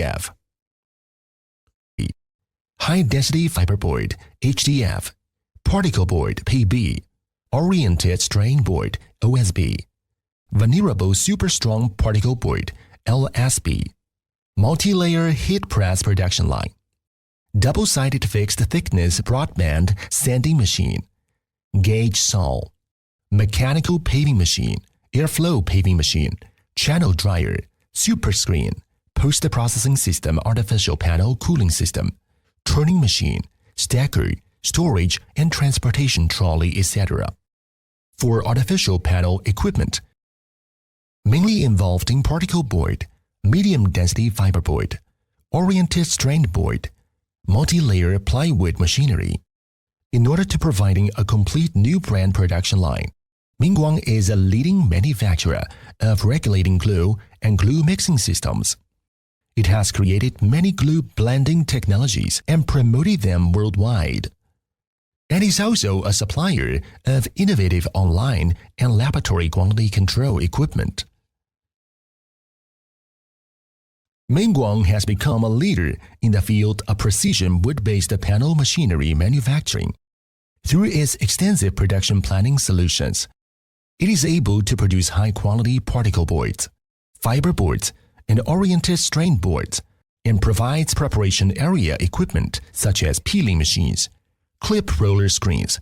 HDF. High-density fiberboard HDF, particle board PB, oriented strain board OSB, vulnerable super strong particle board LSB, multi-layer heat press production line, double-sided fixed thickness broadband sanding machine, gauge saw, mechanical paving machine, airflow paving machine, channel dryer, super screen, post-processing system artificial panel cooling system, turning machine, stacker, storage and transportation trolley, etc. For artificial panel equipment, mainly involved in particle board, medium-density fiberboard, oriented strain board, multi-layer plywood machinery. In order to providing a complete new brand production line, Mingguang is a leading manufacturer of regulating glue and glue mixing systems. It has created many glue blending technologies and promoted them worldwide. And is also a supplier of innovative online and laboratory quality control equipment. Mingguang has become a leader in the field of precision wood-based panel machinery manufacturing. Through its extensive production planning solutions, it is able to produce high-quality particle boards, fiber boards, and oriented strain boards, and provides preparation area equipment such as peeling machines, clip roller screens,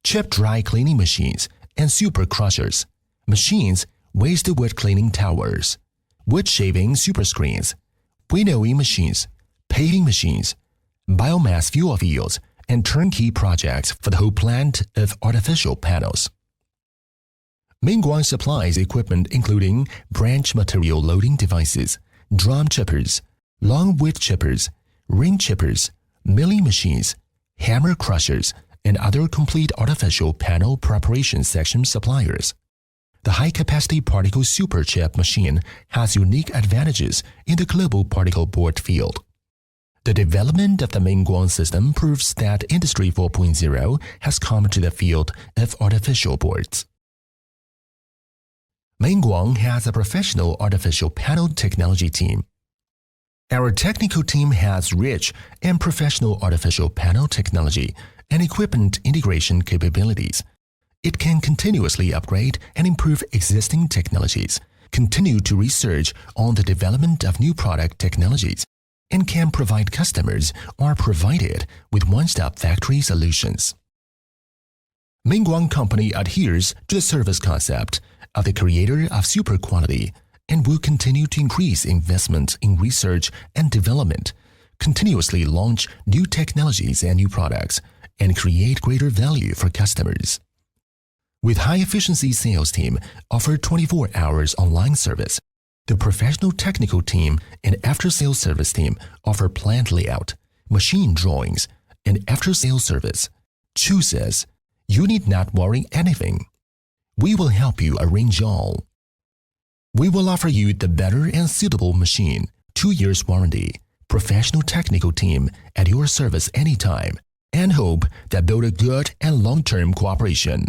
chip dry cleaning machines, and super crushers, machines, waste wood cleaning towers, wood shaving super screens, winnowing machines, paving machines, biomass fuel fields, and turnkey projects for the whole plant of artificial panels. Mingguang supplies equipment including branch material loading devices, drum chippers, long width chippers, ring chippers, milling machines, hammer crushers, and other complete artificial panel preparation section suppliers. The high-capacity particle super chip machine has unique advantages in the global particle board field. The development of the Mingguang system proves that Industry 4.0 has come to the field of artificial boards. Mingguang has a professional artificial panel technology team. Our technical team has rich and professional artificial panel technology and equipment integration capabilities. It can continuously upgrade and improve existing technologies, continue to research on the development of new product technologies, and can provide customers or provided with one-stop factory solutions. Mingguang Company adheres to the service concept of the creator of super quality and will continue to increase investment in research and development, continuously launch new technologies and new products, and create greater value for customers. With high-efficiency sales team offer 24 hours online service, the professional technical team and after-sales service team offer plant layout, machine drawings, and after-sales service. Chooses, you need not worry anything. We will help you arrange all. We will offer you the better and suitable machine, 2 years warranty, professional technical team at your service anytime, and hope that build a good and long-term cooperation.